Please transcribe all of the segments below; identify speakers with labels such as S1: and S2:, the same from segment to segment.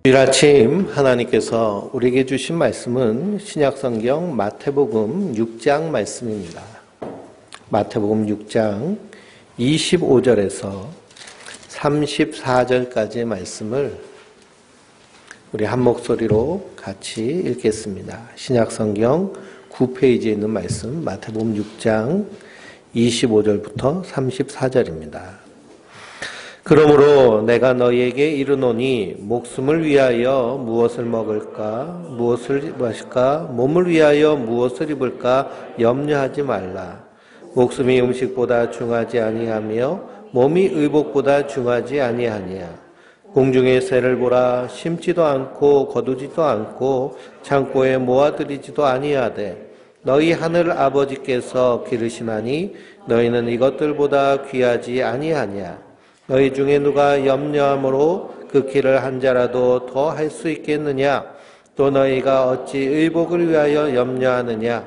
S1: 주일 아침 하나님께서 우리에게 주신 말씀은 신약성경 마태복음 6장 말씀입니다. 마태복음 6장 25절에서 34절까지의 말씀을 우리 한 목소리로 같이 읽겠습니다. 신약성경 9페이지에 있는 말씀 마태복음 6장 25절부터 34절입니다. 그러므로 내가 너희에게 이르노니 목숨을 위하여 무엇을 먹을까 무엇을 마실까 몸을 위하여 무엇을 입을까 염려하지 말라. 목숨이 음식보다 중하지 아니하며 몸이 의복보다 중하지 아니하니야. 공중의 새를 보라. 심지도 않고 거두지도 않고 창고에 모아들이지도 아니하되 너희 하늘 아버지께서 기르시나니 너희는 이것들보다 귀하지 아니하냐. 너희 중에 누가 염려함으로 그 길을 한 자라도 더 할 수 있겠느냐? 또 너희가 어찌 의복을 위하여 염려하느냐?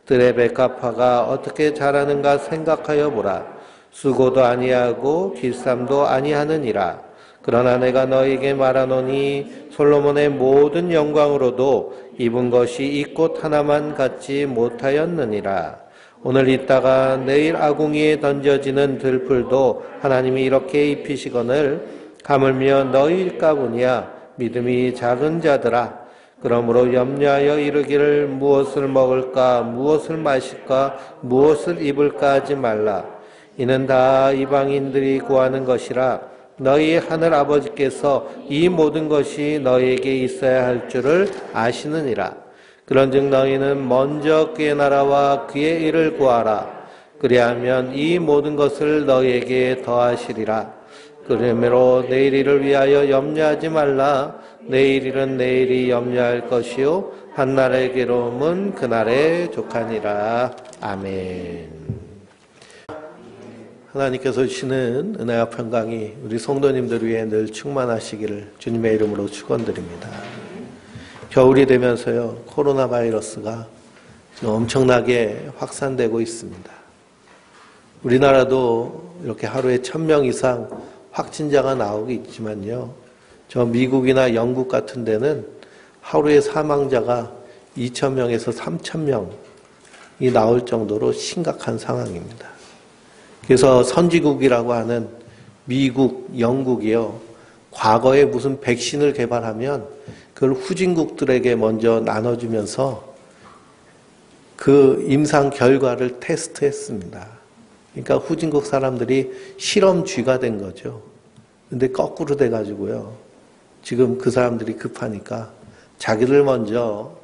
S1: 들의 백합화가 어떻게 자라는가 생각하여 보라. 수고도 아니하고 길쌈도 아니하느니라. 그러나 내가 너희에게 말하노니 솔로몬의 모든 영광으로도 입은 것이 이 꽃 하나만 갖지 못하였느니라. 오늘 있다가 내일 아궁이에 던져지는 들풀도 하나님이 이렇게 입히시거늘 하물며 너희일까 보냐. 믿음이 작은 자들아. 그러므로 염려하여 이르기를 무엇을 먹을까 무엇을 마실까 무엇을 입을까 하지 말라. 이는 다 이방인들이 구하는 것이라. 너희 하늘 아버지께서 이 모든 것이 너희에게 있어야 할 줄을 아시느니라. 그런즉 너희는 먼저 그의 나라와 그의 일을 구하라. 그리하면 이 모든 것을 너희에게 더하시리라. 그러므로 내일 일을 위하여 염려하지 말라. 내일 일은 내일이 염려할 것이요 한날의 괴로움은 그날에 족하니라. 아멘. 하나님께서 주시는 은혜와 평강이 우리 성도님들 위해 늘 충만하시기를 주님의 이름으로 축원드립니다. 겨울이 되면서요, 코로나 바이러스가 엄청나게 확산되고 있습니다. 우리나라도 이렇게 하루에 1000명 이상 확진자가 나오고 있지만요, 저 미국이나 영국 같은 데는 하루에 사망자가 2000명에서 3000명이 나올 정도로 심각한 상황입니다. 그래서 선진국이라고 하는 미국, 영국이요, 과거에 무슨 백신을 개발하면 그걸 후진국들에게 먼저 나눠주면서 그 임상 결과를 테스트했습니다. 그러니까 후진국 사람들이 실험쥐가 된 거죠. 근데 거꾸로 돼가지고요. 지금 그 사람들이 급하니까 자기들 먼저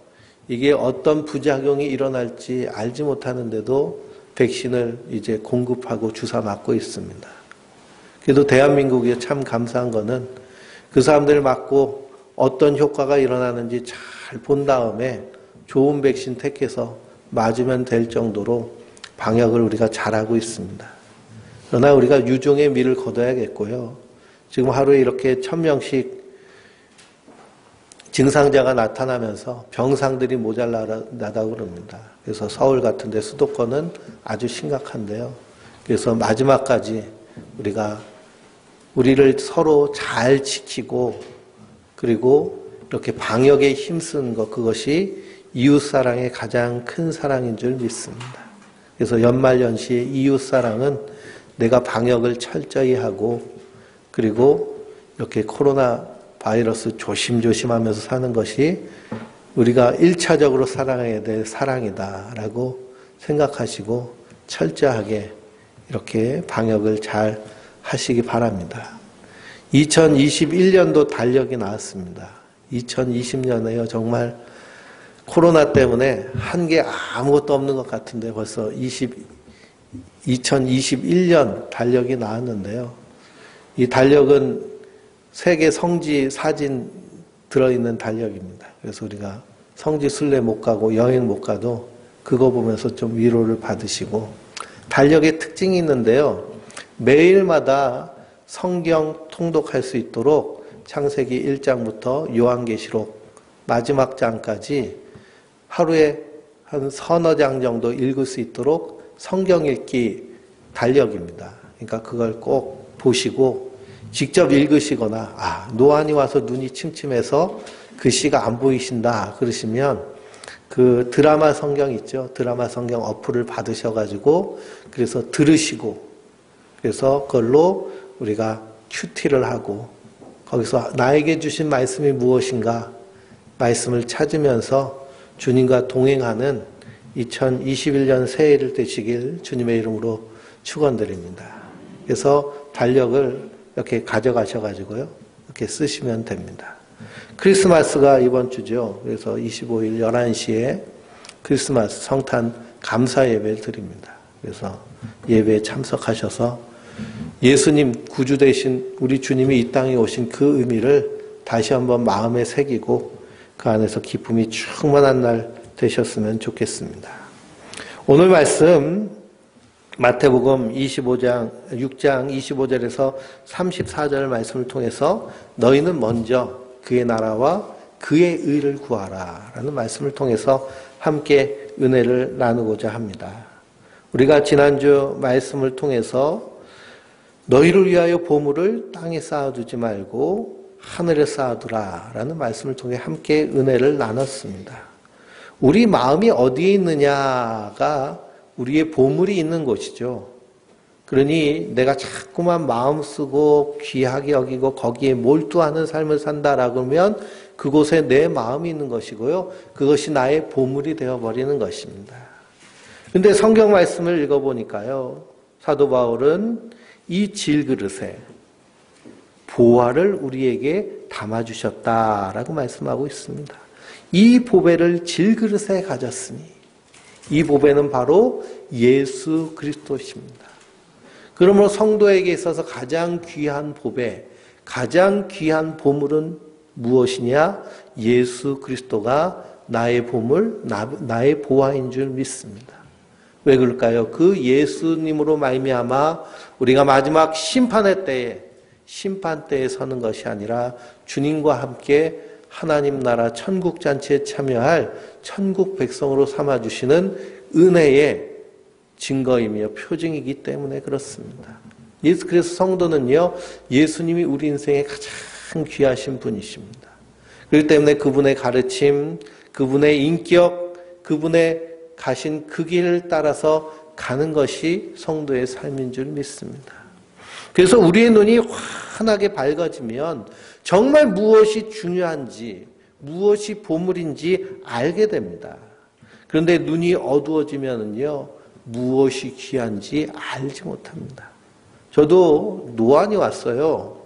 S1: 이게 어떤 부작용이 일어날지 알지 못하는데도 백신을 이제 공급하고 주사 맞고 있습니다. 그래도 대한민국이 참 감사한 거는 그 사람들 맞고 어떤 효과가 일어나는지 잘 본 다음에 좋은 백신 택해서 맞으면 될 정도로 방역을 우리가 잘하고 있습니다. 그러나 우리가 유종의 미를 거둬야겠고요. 지금 하루에 이렇게 1000명씩 증상자가 나타나면서 병상들이 모자라다고 그럽니다. 그래서 서울 같은 데 수도권은 아주 심각한데요. 그래서 마지막까지 우리를 서로 잘 지키고 그리고 이렇게 방역에 힘쓴 것, 그것이 이웃사랑의 가장 큰 사랑인 줄 믿습니다. 그래서 연말연시에 이웃사랑은 내가 방역을 철저히 하고 그리고 이렇게 코로나 바이러스 조심조심하면서 사는 것이 우리가 1차적으로 사랑해야 될 사랑이다라고 생각하시고 철저하게 이렇게 방역을 잘 하시기 바랍니다. 2021년도 달력이 나왔습니다. 2020년에요. 정말 코로나 때문에 한 게 아무것도 없는 것 같은데 벌써 2021년 달력이 나왔는데요. 이 달력은 세계 성지 사진 들어있는 달력입니다. 그래서 우리가 성지 순례 못 가고 여행 못 가도 그거 보면서 좀 위로를 받으시고, 달력의 특징이 있는데요. 매일마다 성경 통독할 수 있도록 창세기 1장부터 요한계시록 마지막 장까지 하루에 한 서너 장 정도 읽을 수 있도록 성경 읽기 달력입니다. 그러니까 그걸 꼭 보시고 직접 읽으시거나 노안이 와서 눈이 침침해서 글씨가 안 보이신다 그러시면 그 드라마 성경 있죠. 드라마 성경 어플을 받으셔가지고 그래서 들으시고 그래서 그걸로 우리가 큐티를 하고 거기서 나에게 주신 말씀이 무엇인가 말씀을 찾으면서 주님과 동행하는 2021년 새해를 되시길 주님의 이름으로 축원드립니다. 그래서 달력을 이렇게 가져가셔가지고요. 이렇게 쓰시면 됩니다. 크리스마스가 이번 주죠. 그래서 25일 11시에 크리스마스 성탄 감사 예배를 드립니다. 그래서 예배에 참석하셔서 예수님 구주 되신 우리 주님이 이 땅에 오신 그 의미를 다시 한번 마음에 새기고 그 안에서 기쁨이 충만한 날 되셨으면 좋겠습니다. 오늘 말씀 마태복음 6장 25절에서 34절 말씀을 통해서 너희는 먼저 그의 나라와 그의 의를 구하라 라는 말씀을 통해서 함께 은혜를 나누고자 합니다. 우리가 지난주 말씀을 통해서 너희를 위하여 보물을 땅에 쌓아두지 말고 하늘에 쌓아두라 라는 말씀을 통해 함께 은혜를 나눴습니다. 우리 마음이 어디에 있느냐가 우리의 보물이 있는 곳이죠. 그러니 내가 자꾸만 마음 쓰고 귀하게 여기고 거기에 몰두하는 삶을 산다라고 하면 그곳에 내 마음이 있는 것이고요. 그것이 나의 보물이 되어버리는 것입니다. 그런데 성경 말씀을 읽어보니까요. 사도 바울은 이 질그릇에 보화를 우리에게 담아주셨다라고 말씀하고 있습니다. 이 보배를 질그릇에 가졌으니 이 보배는 바로 예수 그리스도십니다. 그러므로 성도에게 있어서 가장 귀한 보배, 가장 귀한 보물은 무엇이냐? 예수 그리스도가 나의 보물, 나의 보화인 줄 믿습니다. 왜 그럴까요? 그 예수님으로 말미암아 우리가 마지막 심판의 때에 서는 것이 아니라 주님과 함께 하나님 나라 천국 잔치에 참여할 천국 백성으로 삼아주시는 은혜의 증거이며 표징이기 때문에 그렇습니다. 그래서 성도는요, 예수님이 우리 인생에 가장 귀하신 분이십니다. 그렇기 때문에 그분의 가르침, 그분의 인격, 그분의 가신 그 길을 따라서 가는 것이 성도의 삶인 줄 믿습니다. 그래서 우리의 눈이 환하게 밝아지면 정말 무엇이 중요한지, 무엇이 보물인지 알게 됩니다. 그런데 눈이 어두워지면은요, 무엇이 귀한지 알지 못합니다. 저도 노안이 왔어요.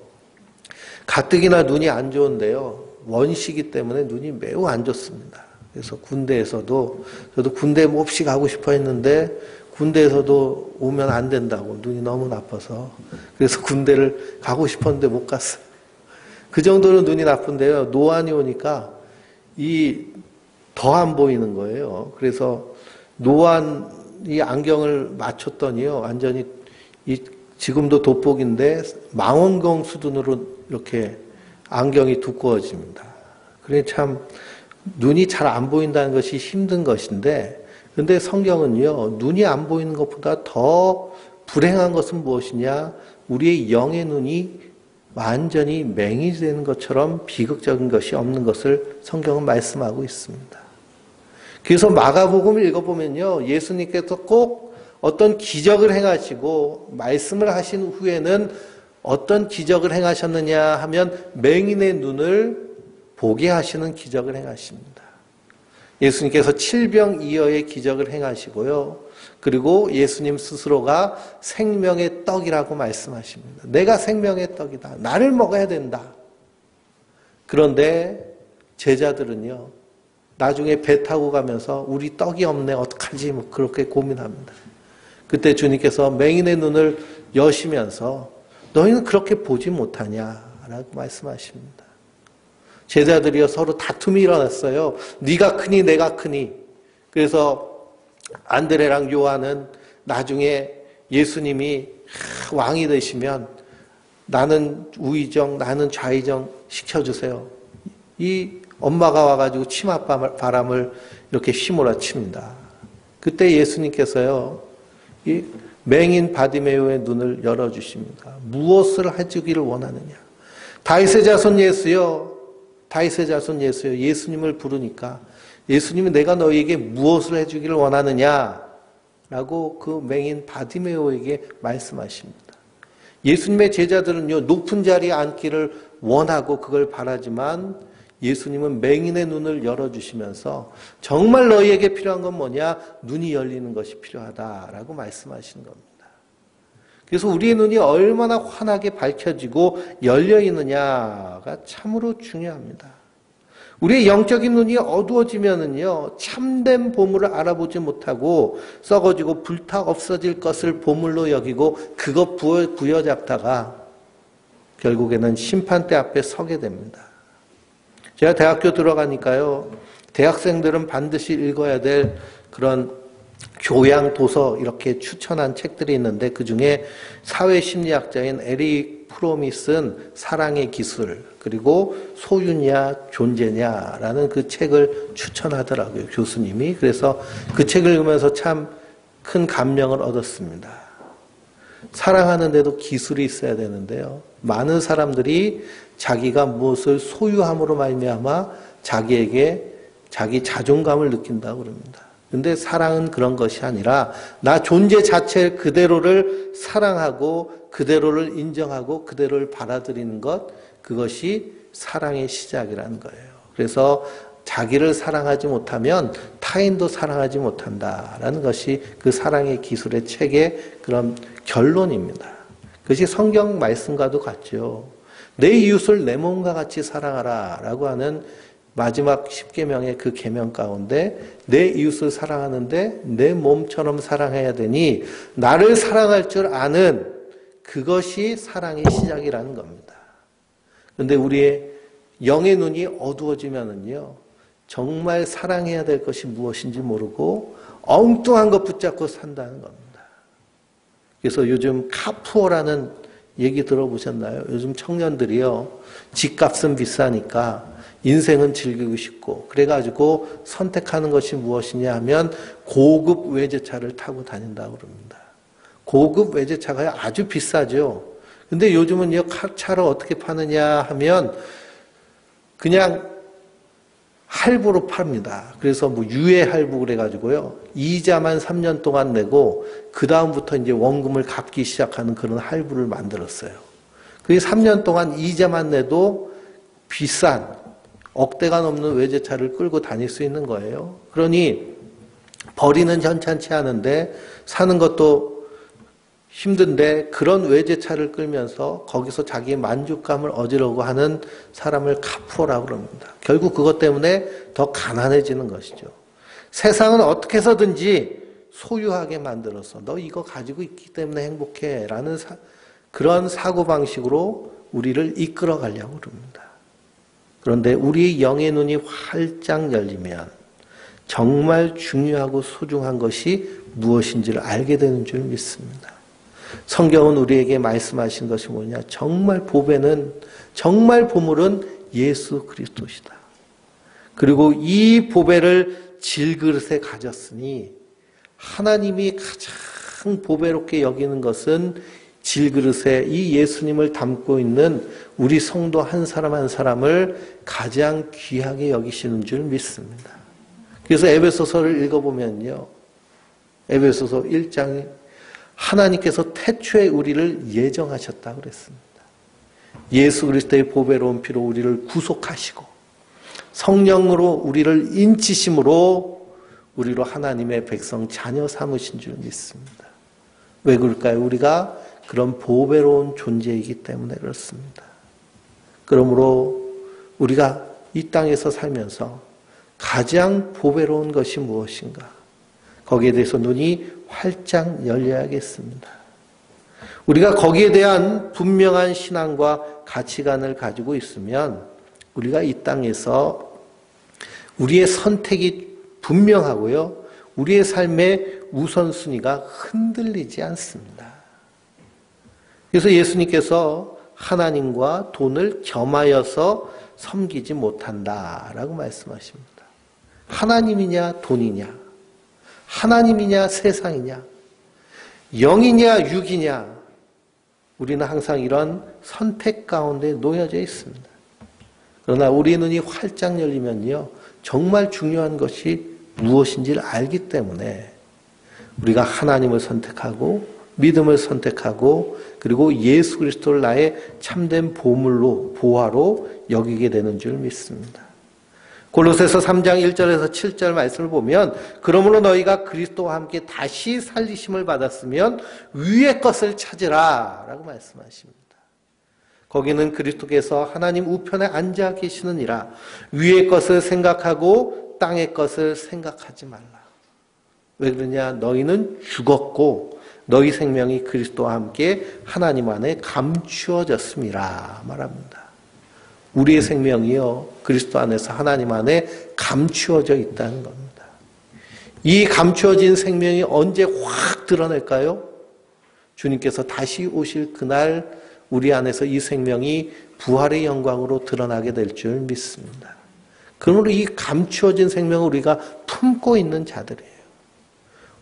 S1: 가뜩이나 눈이 안 좋은데요. 원시기 때문에 눈이 매우 안 좋습니다. 그래서 군대에서도 저도 군대 몹시 가고 싶어 했는데 군대에서도 오면 안 된다고 눈이 너무 나빠서 그래서 군대를 가고 싶었는데 못 갔어요. 그 정도로 눈이 나쁜데요. 노안이 오니까 더 안 보이는 거예요. 그래서 노안이 안경을 맞췄더니요. 완전히 지금도 돋보기인데 망원경 수준으로 이렇게 안경이 두꺼워집니다. 그래 참 눈이 잘 안 보인다는 것이 힘든 것인데 그런데 성경은요. 눈이 안 보이는 것보다 더 불행한 것은 무엇이냐? 우리의 영의 눈이 완전히 맹이 되는 것처럼 비극적인 것이 없는 것을 성경은 말씀하고 있습니다. 그래서 마가복음을 읽어보면요. 예수님께서 꼭 어떤 기적을 행하시고 말씀을 하신 후에는 어떤 기적을 행하셨느냐 하면 맹인의 눈을 보게 하시는 기적을 행하십니다. 예수님께서 칠병이어의 기적을 행하시고요. 그리고 예수님 스스로가 생명의 떡이라고 말씀하십니다. 내가 생명의 떡이다. 나를 먹어야 된다. 그런데 제자들은요. 나중에 배 타고 가면서 우리 떡이 없네. 어떡하지? 그렇게 고민합니다. 그때 주님께서 맹인의 눈을 여시면서 너희는 그렇게 보지 못하냐라고 말씀하십니다. 제자들이요 서로 다툼이 일어났어요. 네가 크니 내가 크니. 그래서 안드레랑 요한은 나중에 예수님이 왕이 되시면 나는 우의정, 나는 좌의정 시켜주세요. 이 엄마가 와가지고 치맛바람을 이렇게 휘몰아칩니다. 그때 예수님께서요, 이 맹인 바디메오의 눈을 열어주십니다. 무엇을 해주기를 원하느냐. 다윗의 자손 예수여, 다윗의 자손 예수여. 예수님을 부르니까 예수님이 내가 너희에게 무엇을 해주기를 원하느냐 라고 그 맹인 바디메오에게 말씀하십니다. 예수님의 제자들은요, 높은 자리에 앉기를 원하고 그걸 바라지만 예수님은 맹인의 눈을 열어주시면서 정말 너희에게 필요한 건 뭐냐? 눈이 열리는 것이 필요하다라고 말씀하시는 겁니다. 그래서 우리의 눈이 얼마나 환하게 밝혀지고 열려 있느냐가 참으로 중요합니다. 우리의 영적인 눈이 어두워지면은요, 참된 보물을 알아보지 못하고 썩어지고 불타 없어질 것을 보물로 여기고 그것 부여잡다가 결국에는 심판대 앞에 서게 됩니다. 제가 대학교 들어가니까요, 대학생들은 반드시 읽어야 될 그런 교양 도서 이렇게 추천한 책들이 있는데 그중에 사회심리학자인 에릭 프롬이 쓴 사랑의 기술, 그리고 소유냐 존재냐라는 그 책을 추천하더라고요, 교수님이. 그래서 그 책을 읽으면서 참 큰 감명을 얻었습니다. 사랑하는데도 기술이 있어야 되는데요, 많은 사람들이 자기가 무엇을 소유함으로 말미암아 자기에게 자기 자존감을 느낀다고 그럽니다. 근데 사랑은 그런 것이 아니라 나 존재 자체 그대로를 사랑하고 그대로를 인정하고 그대로를 받아들이는 것, 그것이 사랑의 시작이라는 거예요. 그래서 자기를 사랑하지 못하면 타인도 사랑하지 못한다라는 것이 그 사랑의 기술의 책의 그런 결론입니다. 그것이 성경 말씀과도 같죠. 내 이웃을 내 몸과 같이 사랑하라 라고 하는 마지막 10계명의 그 계명 가운데 내 이웃을 사랑하는데 내 몸처럼 사랑해야 되니 나를 사랑할 줄 아는 그것이 사랑의 시작이라는 겁니다. 그런데 우리의 영의 눈이 어두워지면은요, 정말 사랑해야 될 것이 무엇인지 모르고 엉뚱한 것 붙잡고 산다는 겁니다. 그래서 요즘 카푸어라는 얘기 들어보셨나요? 요즘 청년들이요, 집값은 비싸니까 인생은 즐기고 싶고 그래가지고 선택하는 것이 무엇이냐 하면 고급 외제차를 타고 다닌다고 그럽니다. 고급 외제차가 아주 비싸죠. 근데 요즘은요, 차를 어떻게 파느냐 하면 그냥 할부로 팝니다. 그래서 뭐 유예 할부 그래가지고요, 이자만 3년 동안 내고 그 다음부터 이제 원금을 갚기 시작하는 그런 할부를 만들었어요. 그게 3년 동안 이자만 내도 비싼 억대가 넘는 외제차를 끌고 다닐 수 있는 거예요. 그러니 버리는 현찮지 않은데 사는 것도 힘든데 그런 외제차를 끌면서 거기서 자기의 만족감을 얻으려고 하는 사람을 카푸어라고 그럽니다. 결국 그것 때문에 더 가난해지는 것이죠. 세상은 어떻게 해서든지 소유하게 만들어서 너 이거 가지고 있기 때문에 행복해 라는 그런 사고방식으로 우리를 이끌어 가려고 그럽니다. 그런데 우리의 영의 눈이 활짝 열리면 정말 중요하고 소중한 것이 무엇인지를 알게 되는 줄 믿습니다. 성경은 우리에게 말씀하신 것이 뭐냐? 정말 정말 보물은 예수 그리스도시다. 그리고 이 보배를 질그릇에 가졌으니 하나님이 가장 보배롭게 여기는 것은 질그릇에 이 예수님을 담고 있는 우리 성도 한 사람 한 사람을 가장 귀하게 여기시는 줄 믿습니다. 그래서 에베소서를 읽어보면요, 에베소서 1장에 하나님께서 태초에 우리를 예정하셨다고 그랬습니다. 예수 그리스도의 보배로운 피로 우리를 구속하시고 성령으로 우리를 인치심으로 우리로 하나님의 백성 자녀 삼으신 줄 믿습니다. 왜 그럴까요? 우리가 그런 보배로운 존재이기 때문에 그렇습니다. 그러므로 우리가 이 땅에서 살면서 가장 보배로운 것이 무엇인가? 거기에 대해서 눈이 활짝 열려야겠습니다. 우리가 거기에 대한 분명한 신앙과 가치관을 가지고 있으면 우리가 이 땅에서 우리의 선택이 분명하고요, 우리의 삶의 우선순위가 흔들리지 않습니다. 그래서 예수님께서 하나님과 돈을 겸하여서 섬기지 못한다라고 말씀하십니다. 하나님이냐 돈이냐, 하나님이냐 세상이냐, 영이냐 육이냐, 우리는 항상 이런 선택 가운데 놓여져 있습니다. 그러나 우리 눈이 활짝 열리면요, 정말 중요한 것이 무엇인지를 알기 때문에 우리가 하나님을 선택하고 믿음을 선택하고 그리고 예수 그리스도를 나의 참된 보물로, 보화로 여기게 되는 줄 믿습니다. 골로새서 3장 1절에서 7절 말씀을 보면, 그러므로 너희가 그리스도와 함께 다시 살리심을 받았으면 위의 것을 찾으라 라고 말씀하십니다. 거기는 그리스도께서 하나님 우편에 앉아 계시느니라. 위의 것을 생각하고 땅의 것을 생각하지 말라. 왜 그러냐? 너희는 죽었고 너희 생명이 그리스도와 함께 하나님 안에 감추어졌음이라 말합니다. 우리의 생명이요, 그리스도 안에서 하나님 안에 감추어져 있다는 겁니다. 이 감추어진 생명이 언제 확 드러낼까요? 주님께서 다시 오실 그날 우리 안에서 이 생명이 부활의 영광으로 드러나게 될 줄 믿습니다. 그러므로 이 감추어진 생명을 우리가 품고 있는 자들이에요.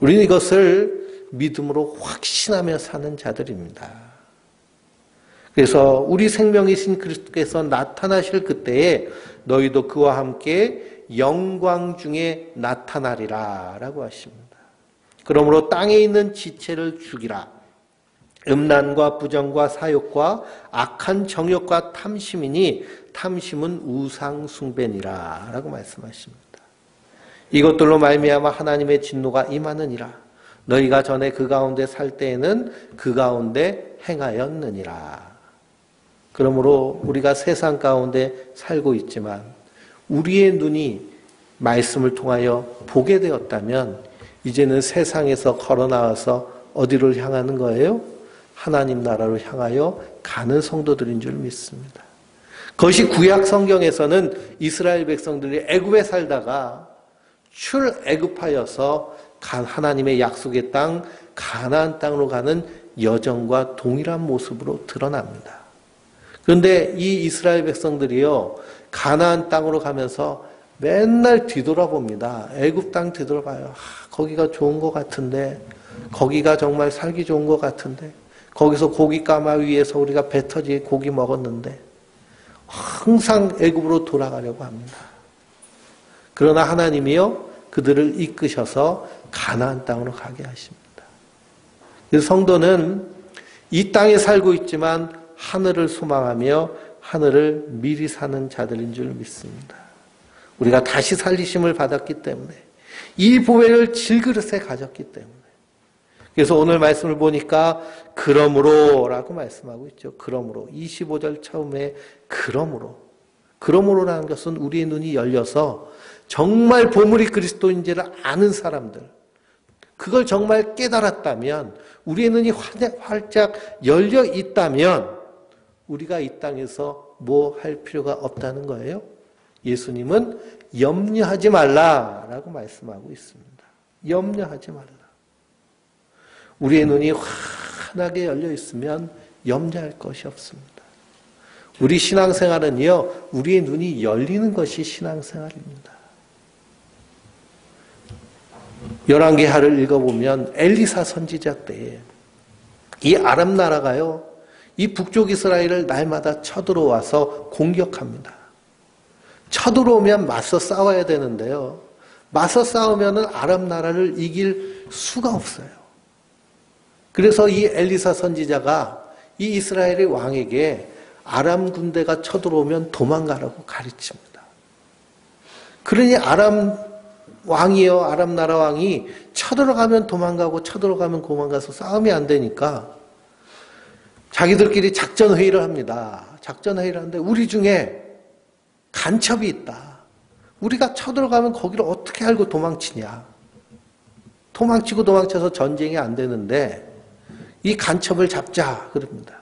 S1: 우리는 이것을 믿음으로 확신하며 사는 자들입니다. 그래서 우리 생명이신 그리스도께서 나타나실 그때에 너희도 그와 함께 영광 중에 나타나리라 라고 하십니다. 그러므로 땅에 있는 지체를 죽이라. 음란과 부정과 사욕과 악한 정욕과 탐심이니 탐심은 우상 숭배니라 라고 말씀하십니다. 이것들로 말미암아 하나님의 진노가 임하느니라. 너희가 전에 그 가운데 살 때에는 그 가운데 행하였느니라. 그러므로 우리가 세상 가운데 살고 있지만 우리의 눈이 말씀을 통하여 보게 되었다면 이제는 세상에서 걸어 나와서 어디를 향하는 거예요? 하나님 나라로 향하여 가는 성도들인 줄 믿습니다. 그것이 구약 성경에서는 이스라엘 백성들이 애굽에 살다가 출애굽하여서 하나님의 약속의 땅 가나안 땅으로 가는 여정과 동일한 모습으로 드러납니다. 그런데 이 이스라엘 백성들이요, 가나안 땅으로 가면서 맨날 뒤돌아봅니다. 애굽 땅 뒤돌아봐요. 거기가 좋은 것 같은데, 거기가 정말 살기 좋은 것 같은데, 거기서 고기 까마 위에서 우리가 배 터지게 고기 먹었는데 항상 애굽으로 돌아가려고 합니다. 그러나 하나님이요, 그들을 이끄셔서 가나안 땅으로 가게 하십니다. 그래서 성도는 이 땅에 살고 있지만 하늘을 소망하며 하늘을 미리 사는 자들인 줄 믿습니다. 우리가 다시 살리심을 받았기 때문에, 이 보배를 질그릇에 가졌기 때문에. 그래서 오늘 말씀을 보니까 그러므로라고 말씀하고 있죠. 그러므로 25절 처음에 그러므로라는 것은 우리의 눈이 열려서 정말 보물이 그리스도인지를 아는 사람들, 그걸 정말 깨달았다면, 우리의 눈이 활짝 열려 있다면 우리가 이 땅에서 뭐 할 필요가 없다는 거예요. 예수님은 염려하지 말라라고 말씀하고 있습니다. 염려하지 말라. 우리의 눈이 환하게 열려 있으면 염려할 것이 없습니다. 우리 신앙생활은요, 우리의 눈이 열리는 것이 신앙생활입니다. 열왕기하를 읽어보면 엘리사 선지자 때에 이 아람 나라가요, 이 북쪽 이스라엘을 날마다 쳐들어와서 공격합니다. 쳐들어오면 맞서 싸워야 되는데요, 맞서 싸우면 아람 나라를 이길 수가 없어요. 그래서 이 엘리사 선지자가 이 이스라엘의 왕에게 아람 군대가 쳐들어오면 도망가라고 가르칩니다. 그러니 아람 왕이요, 아람 나라 왕이 쳐들어가면 도망가고 쳐들어가면 도망가서 싸움이 안 되니까 자기들끼리 작전 회의를 합니다. 작전 회의를 하는데 우리 중에 간첩이 있다. 우리가 쳐들어가면 거기를 어떻게 알고 도망치냐. 도망치고 도망쳐서 전쟁이 안 되는데 이 간첩을 잡자 그럽니다.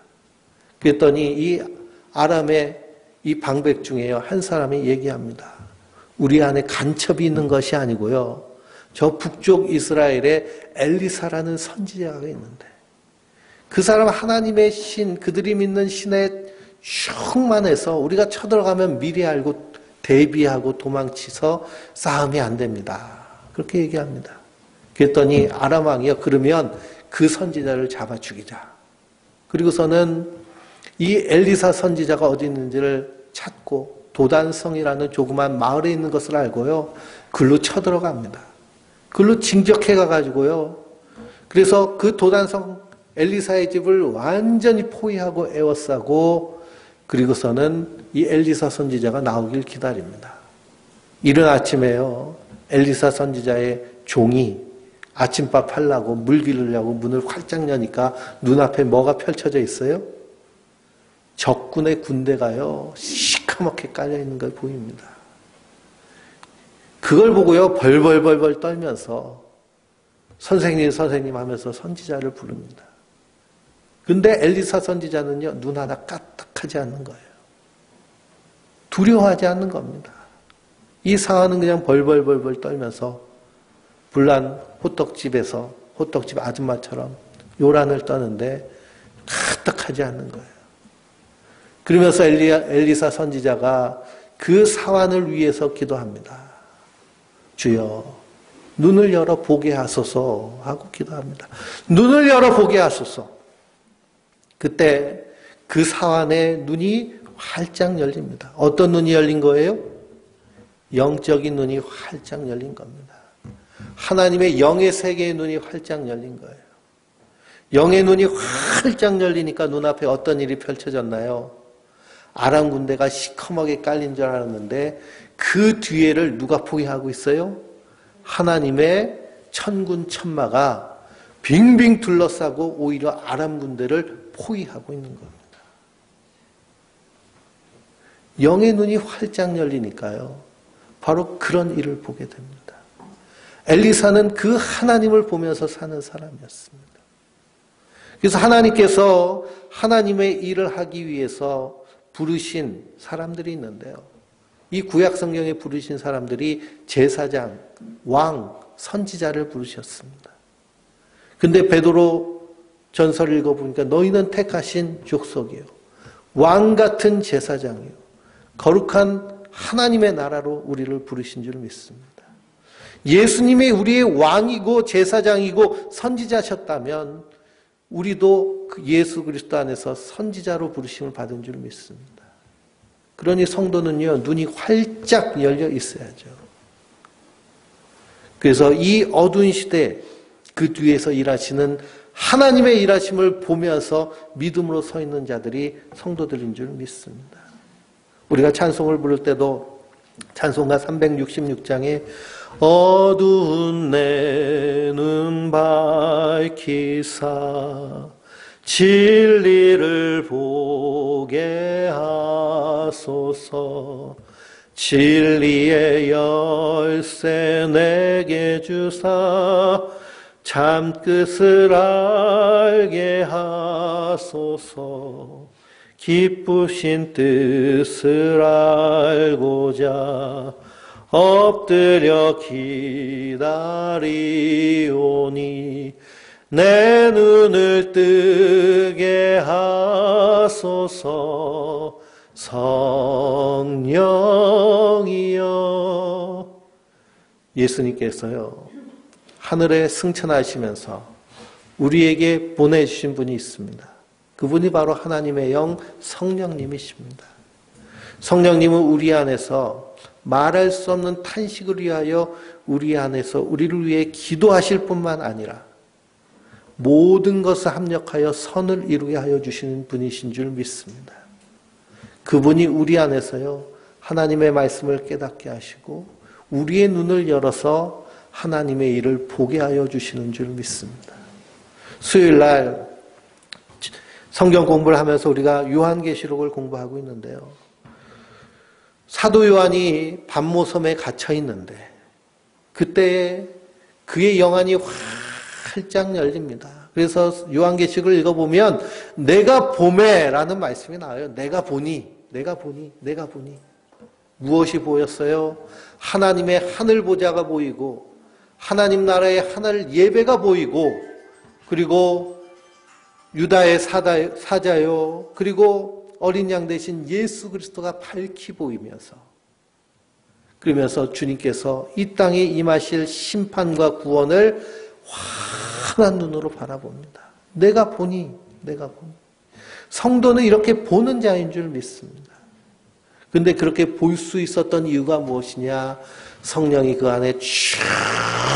S1: 그랬더니 이 아람의 이 방백 중에요, 한 사람이 얘기합니다. 우리 안에 간첩이 있는 것이 아니고요, 저 북쪽 이스라엘에 엘리사라는 선지자가 있는데 그 사람 하나님의 신, 그들이 믿는 신에 충만해서 우리가 쳐들어가면 미리 알고 대비하고 도망치서 싸움이 안 됩니다. 그렇게 얘기합니다. 그랬더니 아람 왕이요, 그러면 그 선지자를 잡아 죽이자. 그리고서는 이 엘리사 선지자가 어디 있는지를 찾고 도단성이라는 조그만 마을에 있는 것을 알고요. 글로 쳐들어갑니다. 글로 진격해 가가지고요. 그래서 그 도단성 엘리사의 집을 완전히 포위하고 에워싸고 그리고서는 이 엘리사 선지자가 나오길 기다립니다. 이른 아침에요. 엘리사 선지자의 종이 아침밥 하려고 물 기르려고 문을 활짝 여니까 눈앞에 뭐가 펼쳐져 있어요? 적군의 군대가요. 시커멓게 깔려있는 걸 보입니다. 그걸 보고요. 벌벌벌벌 떨면서 선생님 선생님 하면서 선지자를 부릅니다. 근데 엘리사 선지자는요. 눈 하나 까딱하지 않는 거예요. 두려워하지 않는 겁니다. 이 상황은 그냥 벌벌벌벌 떨면서 불난 호떡집에서 호떡집 아줌마처럼 요란을 떠는데 까딱하지 않는 거예요. 그러면서 엘리사 선지자가 그 사환을 위해서 기도합니다. 주여 눈을 열어 보게 하소서 하고 기도합니다. 눈을 열어 보게 하소서. 그때 그 사환의 눈이 활짝 열립니다. 어떤 눈이 열린 거예요? 영적인 눈이 활짝 열린 겁니다. 하나님의 영의 세계의 눈이 활짝 열린 거예요. 영의 눈이 활짝 열리니까 눈앞에 어떤 일이 펼쳐졌나요? 아람 군대가 시커멓게 깔린 줄 알았는데 그 뒤에를 누가 포위하고 있어요? 하나님의 천군 천마가 빙빙 둘러싸고 오히려 아람 군대를 포위하고 있는 겁니다. 영의 눈이 활짝 열리니까요. 바로 그런 일을 보게 됩니다. 엘리사는 그 하나님을 보면서 사는 사람이었습니다. 그래서 하나님께서 하나님의 일을 하기 위해서 부르신 사람들이 있는데요. 이 구약 성경에 부르신 사람들이 제사장, 왕, 선지자를 부르셨습니다. 근데 베드로 전서를 읽어보니까 너희는 택하신 족속이요. 왕 같은 제사장이요. 거룩한 하나님의 나라로 우리를 부르신 줄 믿습니다. 예수님이 우리의 왕이고 제사장이고 선지자셨다면 우리도 예수 그리스도 안에서 선지자로 부르심을 받은 줄 믿습니다. 그러니 성도는요, 눈이 활짝 열려 있어야죠. 그래서 이 어두운 시대 그 뒤에서 일하시는 하나님의 일하심을 보면서 믿음으로 서 있는 자들이 성도들인 줄 믿습니다. 우리가 찬송을 부를 때도 찬송가 366장에 어두운 내 눈 밝히사 진리를 보게 하소서 진리의 열쇠 내게 주사 참끝을 알게 하소서 기쁘신 뜻을 알고자 엎드려 기다리오니 내 눈을 뜨게 하소서 성령이여. 예수님께서요 하늘에 승천하시면서 우리에게 보내주신 분이 있습니다. 그분이 바로 하나님의 영 성령님이십니다. 성령님은 우리 안에서 말할 수 없는 탄식을 위하여 우리 안에서 우리를 위해 기도하실 뿐만 아니라 모든 것을 합력하여 선을 이루게 하여 주시는 분이신 줄 믿습니다. 그분이 우리 안에서요 하나님의 말씀을 깨닫게 하시고 우리의 눈을 열어서 하나님의 일을 보게 하여 주시는 줄 믿습니다. 수요일 날 성경 공부를 하면서 우리가 요한계시록을 공부하고 있는데요. 사도 요한이 밤모섬에 갇혀 있는데 그때 그의 영안이 활짝 열립니다. 그래서 요한계시록을 읽어보면 내가 보매라는 말씀이 나와요. 내가 보니. 무엇이 보였어요? 하나님의 하늘 보좌가 보이고 하나님 나라의 하늘 예배가 보이고 그리고 유다의 사자요 그리고 어린 양 대신 예수 그리스도가 밝히 보이면서 그러면서 주님께서 이 땅에 임하실 심판과 구원을 선한 눈으로 바라봅니다. 내가 보니. 성도는 이렇게 보는 자인 줄 믿습니다. 근데 그렇게 볼 수 있었던 이유가 무엇이냐? 성령이 그 안에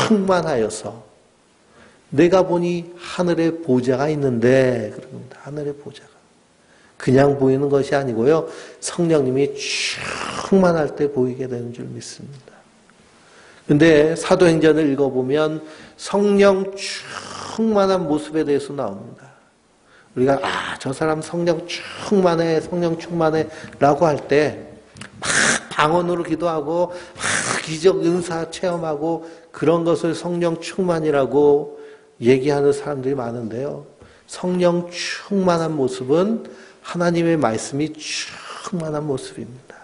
S1: 충만하여서 내가 보니 하늘에 보좌가 있는데, 그럽니다. 하늘에 보좌가. 그냥 보이는 것이 아니고요. 성령님이 충만할 때 보이게 되는 줄 믿습니다. 근데 사도행전을 읽어보면 성령 충만한 모습에 대해서 나옵니다. 우리가 저 사람 성령 충만해 라고 할 때 막 방언으로 기도하고 막 기적 은사 체험하고 그런 것을 성령 충만이라고 얘기하는 사람들이 많은데요. 성령 충만한 모습은 하나님의 말씀이 충만한 모습입니다.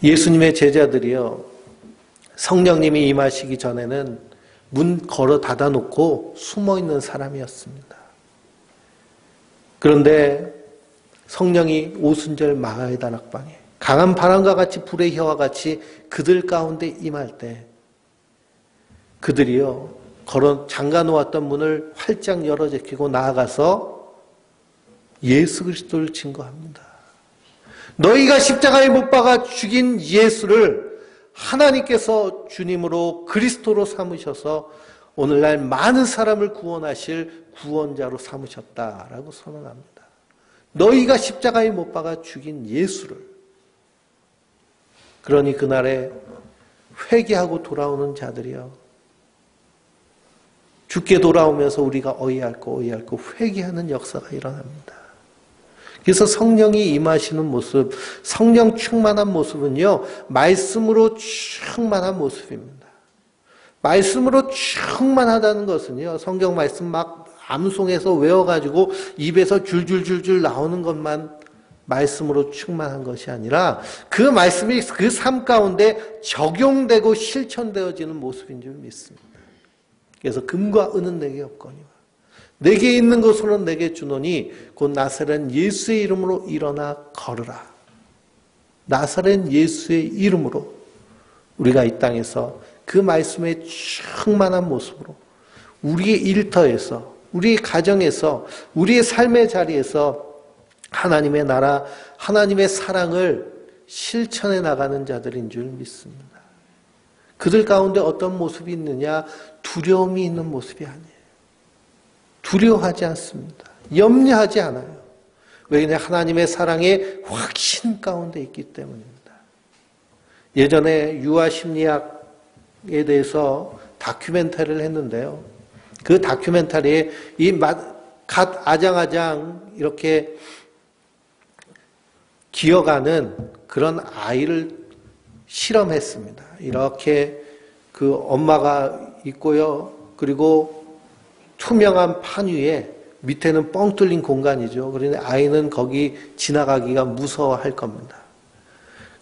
S1: 예수님의 제자들이요, 성령님이 임하시기 전에는 문 걸어 닫아놓고 숨어있는 사람이었습니다. 그런데 성령이 오순절 마가의 다락방에 강한 바람과 같이 불의 혀와 같이 그들 가운데 임할 때 그들이요, 잠가놓았던 문을 활짝 열어 제끼고 나아가서 예수 그리스도를 증거합니다. 너희가 십자가에 못 박아 죽인 예수를 하나님께서 주님으로 그리스도로 삼으셔서 오늘날 많은 사람을 구원하실 구원자로 삼으셨다라고 선언합니다. 너희가 십자가에 못 박아 죽인 예수를. 그러니 그날에 회개하고 돌아오는 자들이요, 죽게 돌아오면서 우리가 어이할고 회개하는 역사가 일어납니다. 그래서 성령이 임하시는 모습, 성령 충만한 모습은요, 말씀으로 충만한 모습입니다. 말씀으로 충만하다는 것은요, 성경 말씀 막 암송해서 외워가지고 입에서 줄줄줄줄 나오는 것만 말씀으로 충만한 것이 아니라 그 말씀이 그 삶 가운데 적용되고 실천되어지는 모습인 줄 믿습니다. 그래서 금과 은은 내게 없거니와 내게 있는 것으로 내게 주노니 곧 나사렛 예수의 이름으로 일어나 걸으라. 나사렛 예수의 이름으로 우리가 이 땅에서 그 말씀의 충만한 모습으로 우리의 일터에서, 우리의 가정에서, 우리의 삶의 자리에서 하나님의 나라, 하나님의 사랑을 실천해 나가는 자들인 줄 믿습니다. 그들 가운데 어떤 모습이 있느냐? 두려움이 있는 모습이 아니에요. 두려워하지 않습니다. 염려하지 않아요. 왜냐하면 하나님의 사랑의 확신 가운데 있기 때문입니다. 예전에 유아심리학에 대해서 다큐멘터리를 했는데요. 그 다큐멘터리에 갓 아장아장 이렇게 기어가는 그런 아이를 실험했습니다. 이렇게 그 엄마가 있고요. 그리고 투명한 판 위에 밑에는 뻥 뚫린 공간이죠. 그러니 아이는 거기 지나가기가 무서워할 겁니다.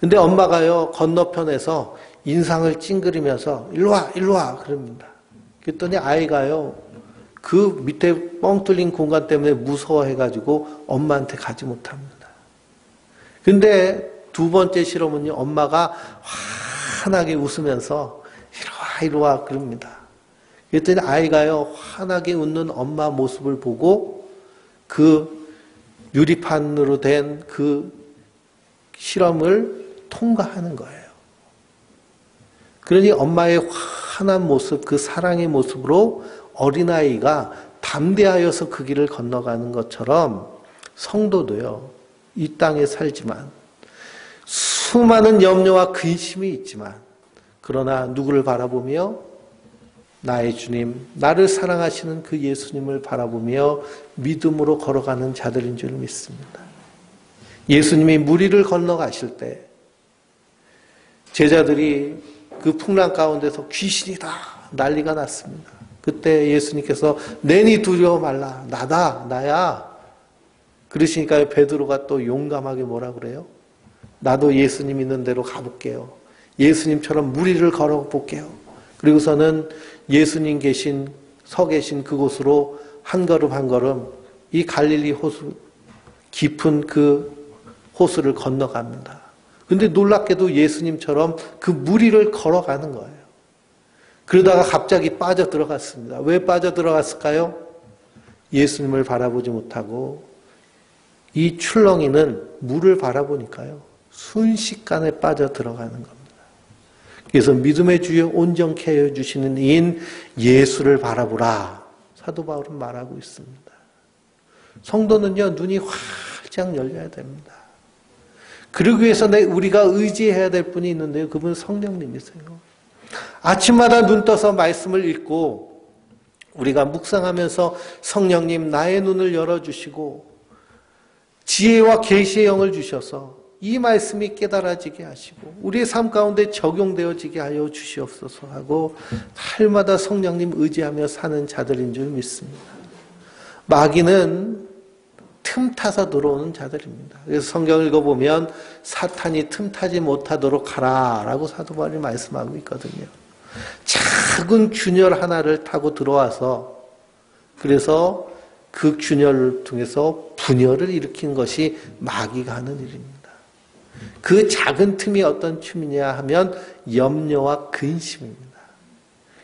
S1: 근데 엄마가요, 건너편에서 인상을 찡그리면서 일로 와 그럽니다. 그랬더니 아이가요, 그 밑에 뻥 뚫린 공간 때문에 무서워해가지고 엄마한테 가지 못합니다. 근데 두 번째 실험은요, 엄마가 환하게 웃으면서 이리 와 그럽니다. 그랬더니 아이가요, 환하게 웃는 엄마 모습을 보고 그 유리판으로 된 그 실험을 통과하는 거예요. 그러니 엄마의 환한 모습, 그 사랑의 모습으로 어린아이가 담대하여서 그 길을 건너가는 것처럼 성도도요, 이 땅에 살지만 수많은 염려와 근심이 있지만 그러나 누구를 바라보며 나의 주님, 나를 사랑하시는 그 예수님을 바라보며 믿음으로 걸어가는 자들인 줄 믿습니다. 예수님이 무리를 건너가실 때 제자들이 그 풍랑 가운데서 귀신이다 난리가 났습니다. 그때 예수님께서 내니 두려워 말라, 나야. 그러시니까 베드로가 또 용감하게 뭐라 그래요? 나도 예수님 있는 데로 가볼게요. 예수님처럼 무리를 걸어볼게요. 그리고서는 예수님 서 계신 그곳으로 한 걸음 한 걸음 이 갈릴리 호수, 깊은 그 호수를 건너갑니다. 근데 놀랍게도 예수님처럼 그 무리를 걸어가는 거예요. 그러다가 갑자기 빠져들어갔습니다. 왜 빠져들어갔을까요? 예수님을 바라보지 못하고 이 출렁이는 물을 바라보니까요. 순식간에 빠져들어가는 겁니다. 그래서 믿음의 주에 온전케 하여 주시는 이인 예수를 바라보라. 사도 바울은 말하고 있습니다. 성도는요, 눈이 활짝 열려야 됩니다. 그러기 위해서 우리가 의지해야 될 분이 있는데요. 그분은 성령님이세요. 아침마다 눈 떠서 말씀을 읽고 우리가 묵상하면서 성령님 나의 눈을 열어주시고 지혜와 계시의 영을 주셔서 이 말씀이 깨달아지게 하시고 우리의 삶 가운데 적용되어지게 하여 주시옵소서 하고 날마다 성령님 의지하며 사는 자들인 줄 믿습니다. 마귀는 틈타서 들어오는 자들입니다. 그래서 성경을 읽어보면 사탄이 틈타지 못하도록 하라 라고 사도 바울이 말씀하고 있거든요. 작은 균열 하나를 타고 들어와서 그래서 그 균열을 통해서 분열을 일으킨 것이 마귀가 하는 일입니다. 그 작은 틈이 어떤 틈이냐 하면 염려와 근심입니다.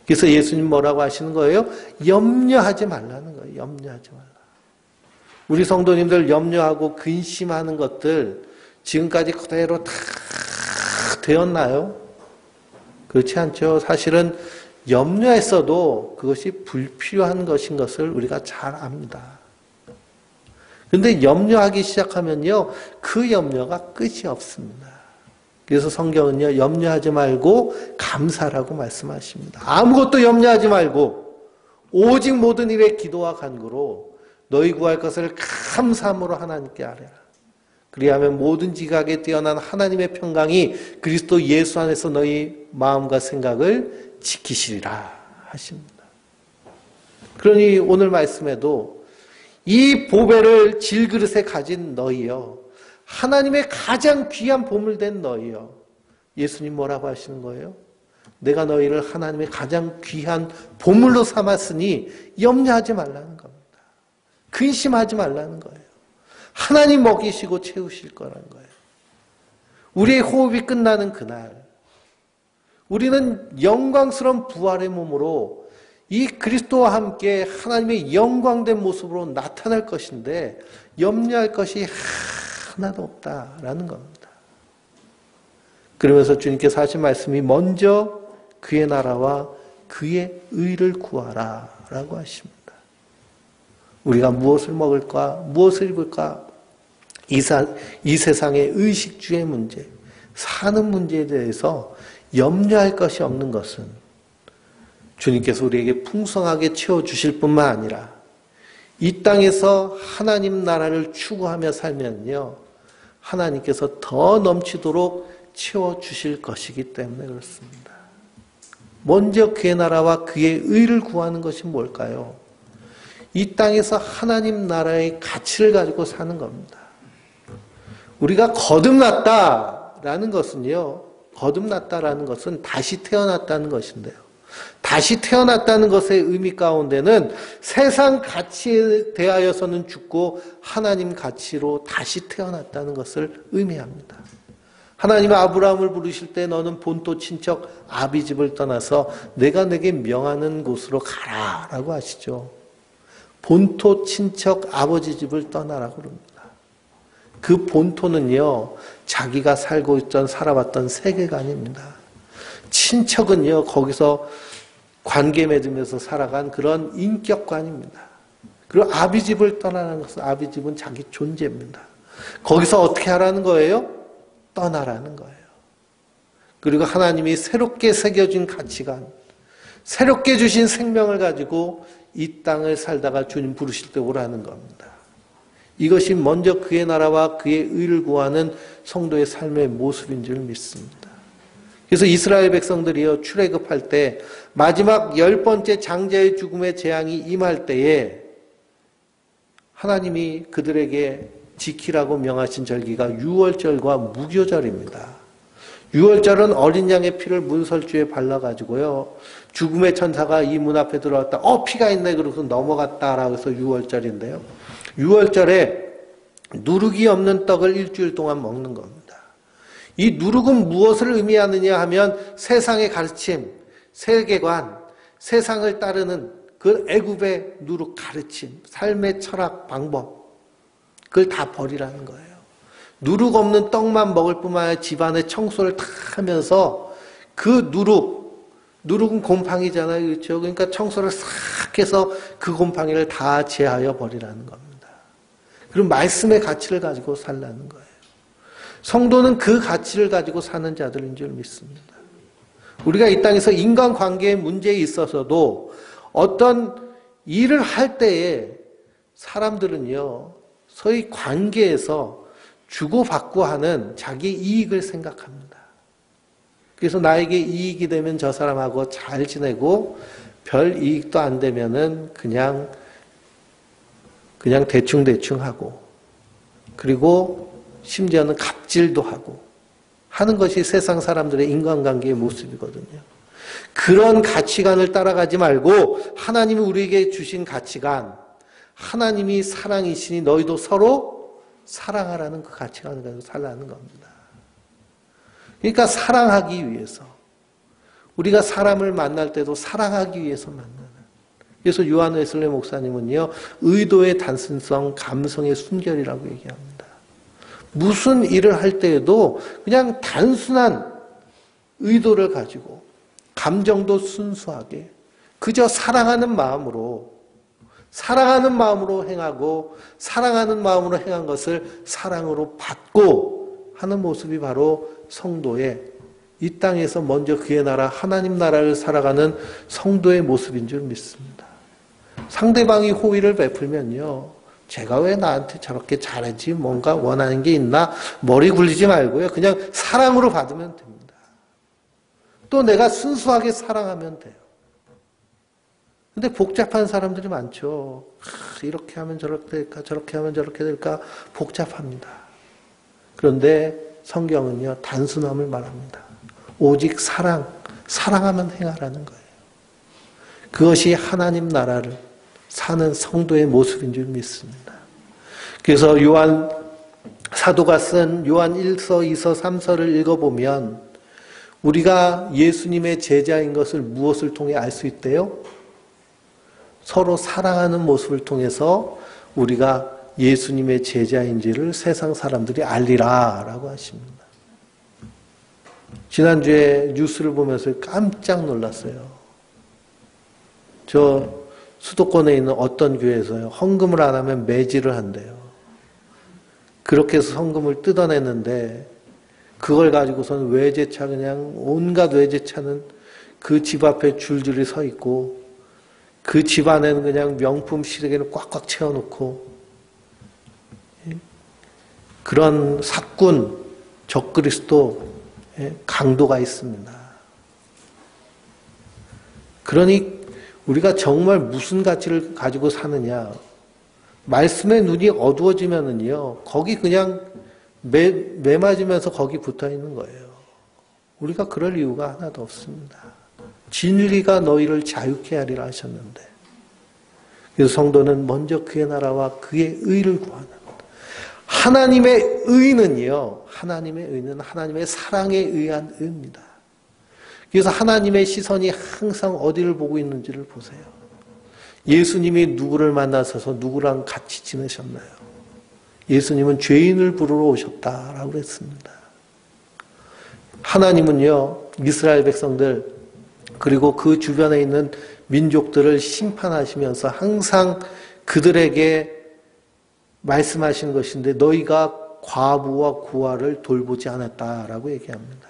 S1: 그래서 예수님 뭐라고 하시는 거예요? 염려하지 말라는 거예요. 염려하지 말라. 우리 성도님들 염려하고 근심하는 것들 지금까지 그대로 다 되었나요? 그렇지 않죠. 사실은 염려했어도 그것이 불필요한 것인 것을 우리가 잘 압니다. 그런데 염려하기 시작하면요, 그 염려가 끝이 없습니다. 그래서 성경은요, 염려하지 말고 감사라고 말씀하십니다. 아무것도 염려하지 말고 오직 모든 일에 기도와 간구로 너희 구할 것을 감사함으로 하나님께 아뢰라. 그리하면 모든 지각에 뛰어난 하나님의 평강이 그리스도 예수 안에서 너희 마음과 생각을 지키시리라 하십니다. 그러니 오늘 말씀에도 이 보배를 질그릇에 가진 너희여, 하나님의 가장 귀한 보물된 너희여, 예수님 뭐라고 하시는 거예요? 내가 너희를 하나님의 가장 귀한 보물로 삼았으니 염려하지 말라는 겁니다. 근심하지 말라는 거예요. 하나님 먹이시고 채우실 거라는 거예요. 우리의 호흡이 끝나는 그날 우리는 영광스러운 부활의 몸으로 이 그리스도와 함께 하나님의 영광된 모습으로 나타날 것인데 염려할 것이 하나도 없다라는 겁니다. 그러면서 주님께서 하신 말씀이 먼저 그의 나라와 그의 의를 구하라 라고 하십니다. 우리가 무엇을 먹을까, 무엇을 입을까, 이 세상의 의식주의 문제, 사는 문제에 대해서 염려할 것이 없는 것은 주님께서 우리에게 풍성하게 채워주실 뿐만 아니라 이 땅에서 하나님 나라를 추구하며 살면요, 하나님께서 더 넘치도록 채워주실 것이기 때문에 그렇습니다. 먼저 그의 나라와 그의 의를 구하는 것이 뭘까요? 이 땅에서 하나님 나라의 가치를 가지고 사는 겁니다. 우리가 거듭났다라는 것은요, 거듭났다라는 것은 다시 태어났다는 것인데요. 다시 태어났다는 것의 의미 가운데는 세상 가치에 대하여서는 죽고 하나님 가치로 다시 태어났다는 것을 의미합니다. 하나님은 아브라함을 부르실 때 너는 본토 친척 아비집을 떠나서 내가 내게 명하는 곳으로 가라라고 하시죠. 본토 친척 아버지 집을 떠나라고 그럽니다. 그 본토는요, 자기가 살고 있던 살아왔던 세계관입니다. 친척은요, 거기서 관계 맺으면서 살아간 그런 인격관입니다. 그리고 아비집을 떠나라는 것은 아비집은 자기 존재입니다. 거기서 어떻게 하라는 거예요? 떠나라는 거예요. 그리고 하나님이 새롭게 새겨진 가치관, 새롭게 주신 생명을 가지고 이 땅을 살다가 주님 부르실 때 오라는 겁니다. 이것이 먼저 그의 나라와 그의 의를 구하는 성도의 삶의 모습인 줄 믿습니다. 그래서 이스라엘 백성들이요, 출애굽할 때 마지막 10번째 장자의 죽음의 재앙이 임할 때에 하나님이 그들에게 지키라고 명하신 절기가 유월절과 무교절입니다. 유월절은 어린 양의 피를 문설주에 발라가지고요, 죽음의 천사가 이 문 앞에 들어왔다. 피가 있네. 그러고서 넘어갔다라고 해서 유월절인데요. 유월절에 누룩이 없는 떡을 일주일 동안 먹는 겁니다. 이 누룩은 무엇을 의미하느냐 하면 세상의 가르침, 세계관, 세상을 따르는 그 애굽의 누룩 가르침, 삶의 철학, 방법, 그걸 다 버리라는 거예요. 누룩 없는 떡만 먹을 뿐만 아니라 집안의 청소를 다 하면서 그 누룩은 곰팡이잖아요. 그렇죠? 그러니까 청소를 싹 해서 그 곰팡이를 다 제하여 버리라는 겁니다. 그리고 말씀의 가치를 가지고 살라는 거예요. 성도는 그 가치를 가지고 사는 자들인 줄 믿습니다. 우리가 이 땅에서 인간관계의 문제에 있어서도 어떤 일을 할 때에 사람들은요, 소위 관계에서 주고받고 하는 자기 이익을 생각합니다. 그래서 나에게 이익이 되면 저 사람하고 잘 지내고 별 이익도 안 되면은 그냥 대충 하고, 그리고 심지어는 갑질도 하고 하는 것이 세상 사람들의 인간관계의 모습이거든요. 그런 가치관을 따라가지 말고 하나님이 우리에게 주신 가치관, 하나님이 사랑이시니 너희도 서로 사랑하라는 그 가치관을 가지고 살라는 겁니다. 그러니까 사랑하기 위해서, 우리가 사람을 만날 때도 사랑하기 위해서 만나는. 그래서 요한 웨슬레 목사님은요, 의도의 단순성, 감성의 순결이라고 얘기합니다. 무슨 일을 할 때에도 그냥 단순한 의도를 가지고 감정도 순수하게 그저 사랑하는 마음으로 행하고, 사랑하는 마음으로 행한 것을 사랑으로 받고 하는 모습이 바로 성도의, 이 땅에서 먼저 그의 나라, 하나님 나라를 살아가는 성도의 모습인 줄 믿습니다. 상대방이 호의를 베풀면요, 제가 왜 나한테 저렇게 잘하지? 뭔가 원하는 게 있나? 머리 굴리지 말고요, 그냥 사랑으로 받으면 됩니다. 또 내가 순수하게 사랑하면 돼요. 근데 복잡한 사람들이 많죠. 이렇게 하면 저렇게 될까, 저렇게 하면 저렇게 될까, 복잡합니다. 그런데 성경은요, 단순함을 말합니다. 오직 사랑하면 행하라는 거예요. 그것이 하나님 나라를 사는 성도의 모습인 줄 믿습니다. 그래서 요한 사도가 쓴 요한 1서, 2서, 3서를 읽어보면 우리가 예수님의 제자인 것을 무엇을 통해 알 수 있대요? 서로 사랑하는 모습을 통해서 우리가 예수님의 제자인지를 세상 사람들이 알리라 라고 하십니다. 지난주에 뉴스를 보면서 깜짝 놀랐어요. 저 수도권에 있는 어떤 교회에서요, 헌금을 안 하면 매질을 한대요. 그렇게 해서 헌금을 뜯어냈는데 그걸 가지고서는 외제차, 그냥 온갖 외제차는 그 집 앞에 줄줄이 서 있고, 그 집 안에는 그냥 명품 시래기를 꽉꽉 채워놓고, 그런 사꾼, 적그리스도 강도가 있습니다. 그러니 우리가 정말 무슨 가치를 가지고 사느냐, 말씀의 눈이 어두워지면은요, 거기 그냥 매 맞으면서 거기 붙어 있는 거예요. 우리가 그럴 이유가 하나도 없습니다. 진리가 너희를 자유케 하리라 하셨는데, 그래서 성도는 먼저 그의 나라와 그의 의를 구하는, 하나님의 의는요, 하나님의 의는 하나님의 사랑에 의한 의입니다. 그래서 하나님의 시선이 항상 어디를 보고 있는지를 보세요. 예수님이 누구를 만나셔서 누구랑 같이 지내셨나요? 예수님은 죄인을 부르러 오셨다라고 그랬습니다. 하나님은요, 이스라엘 백성들 그리고 그 주변에 있는 민족들을 심판하시면서 항상 그들에게 말씀하시는 것인데, 너희가 과부와 고아를 돌보지 않았다라고 얘기합니다.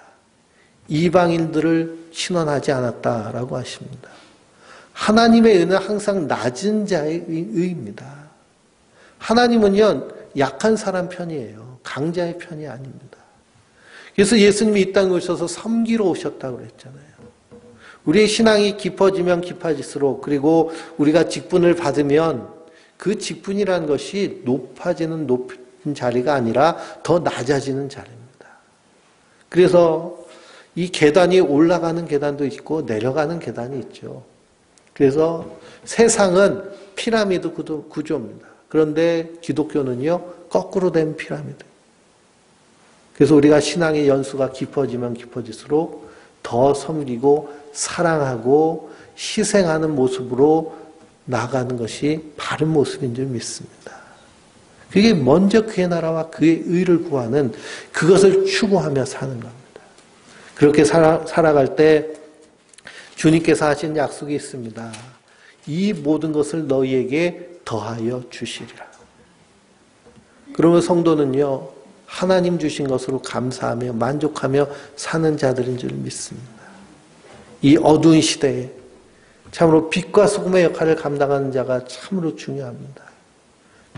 S1: 이방인들을 신원하지 않았다라고 하십니다. 하나님의 의는 항상 낮은 자의 의입니다. 하나님은요, 약한 사람 편이에요. 강자의 편이 아닙니다. 그래서 예수님이 이 땅에 오셔서 섬기러 오셨다고 그랬잖아요. 우리의 신앙이 깊어지면 깊어질수록, 그리고 우리가 직분을 받으면 그 직분이라는 것이 높아지는 높은 자리가 아니라 더 낮아지는 자리입니다. 그래서 이 계단이 올라가는 계단도 있고 내려가는 계단이 있죠. 그래서 세상은 피라미드 구조입니다. 그런데 기독교는요, 거꾸로 된 피라미드. 그래서 우리가 신앙의 연수가 깊어지면 깊어질수록 더 섬기고 사랑하고 희생하는 모습으로 나가는 것이 바른 모습인 줄 믿습니다. 그게 먼저 그의 나라와 그의 의를 구하는 그것을 추구하며 사는 겁니다. 그렇게 살아갈 때 주님께서 하신 약속이 있습니다. 이 모든 것을 너희에게 더하여 주시리라. 그러면 성도는요, 하나님 주신 것으로 감사하며 만족하며 사는 자들인 줄 믿습니다. 이 어두운 시대에 참으로 빛과 소금의 역할을 감당하는 자가 참으로 중요합니다.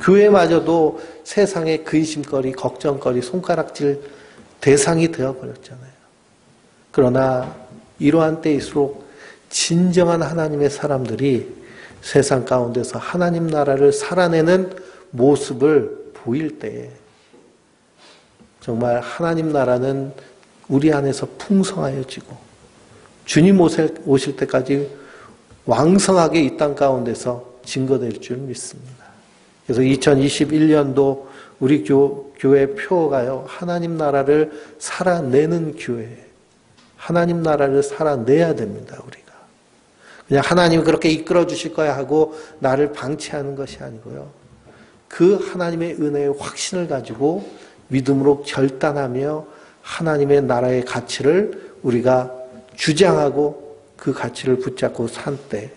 S1: 교회마저도 세상의 근심거리, 걱정거리, 손가락질 대상이 되어버렸잖아요. 그러나 이러한 때일수록 진정한 하나님의 사람들이 세상 가운데서 하나님 나라를 살아내는 모습을 보일 때에 정말 하나님 나라는 우리 안에서 풍성하여지고 주님 오실 때까지 왕성하게 이 땅 가운데서 증거될 줄 믿습니다. 그래서 2021년도 우리 교회 표어가요, 하나님 나라를 살아내는 교회, 하나님 나라를 살아내야 됩니다. 우리가 그냥 하나님이 그렇게 이끌어 주실 거야 하고 나를 방치하는 것이 아니고요, 그 하나님의 은혜의 확신을 가지고 믿음으로 결단하며 하나님의 나라의 가치를 우리가 주장하고 그 가치를 붙잡고 산 때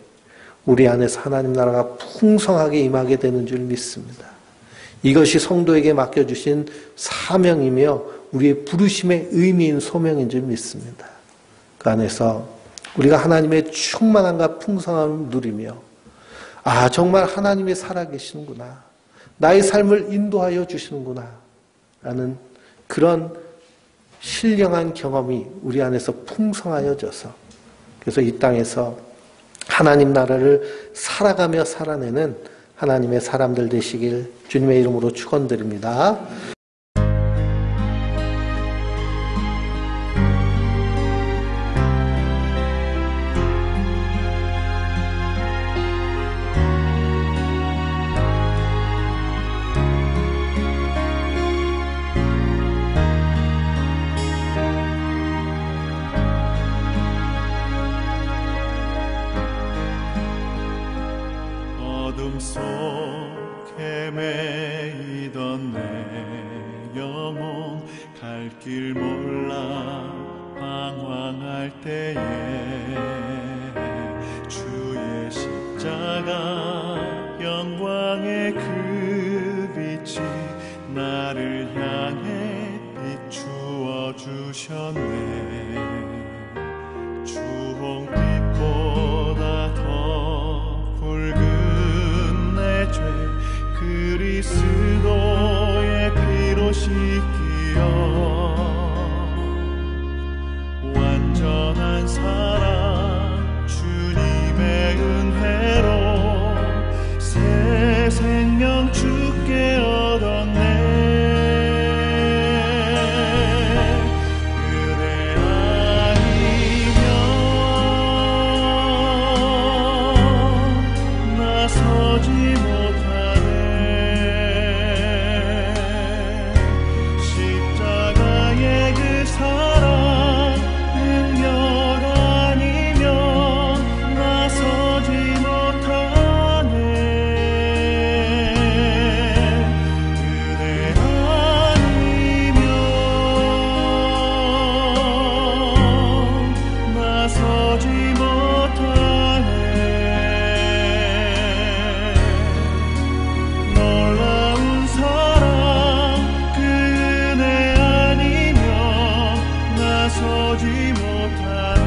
S1: 우리 안에서 하나님 나라가 풍성하게 임하게 되는 줄 믿습니다. 이것이 성도에게 맡겨주신 사명이며 우리의 부르심의 의미인 소명인 줄 믿습니다. 그 안에서 우리가 하나님의 충만함과 풍성함을 누리며 아, 정말 하나님이 살아계시는구나, 나의 삶을 인도하여 주시는구나 라는 그런 신령한 경험이 우리 안에서 풍성하여져서 그래서 이 땅에서 하나님 나라를 살아가며 살아내는 하나님의 사람들 되시길 주님의 이름으로 축원드립니다.
S2: 어둠 속에 매이던 내 영혼 갈 길 몰라 방황할 때에 주의 십자가 영광의 그 빛이 나를 향해 비추어 주셨네. 주홍빛보다 더 붉은 내 죄 그리스도의 피로 씻기어 완전한 사랑 주님의 은혜로 새 생명 주께 얻었네. 서지 못하네. 십자가의 그 사랑 능력 아니면 나서지 못하네. 은혜 아니면 나서지 못하네. 놀라운 사랑 그 은혜 아니면 나서지 못하네.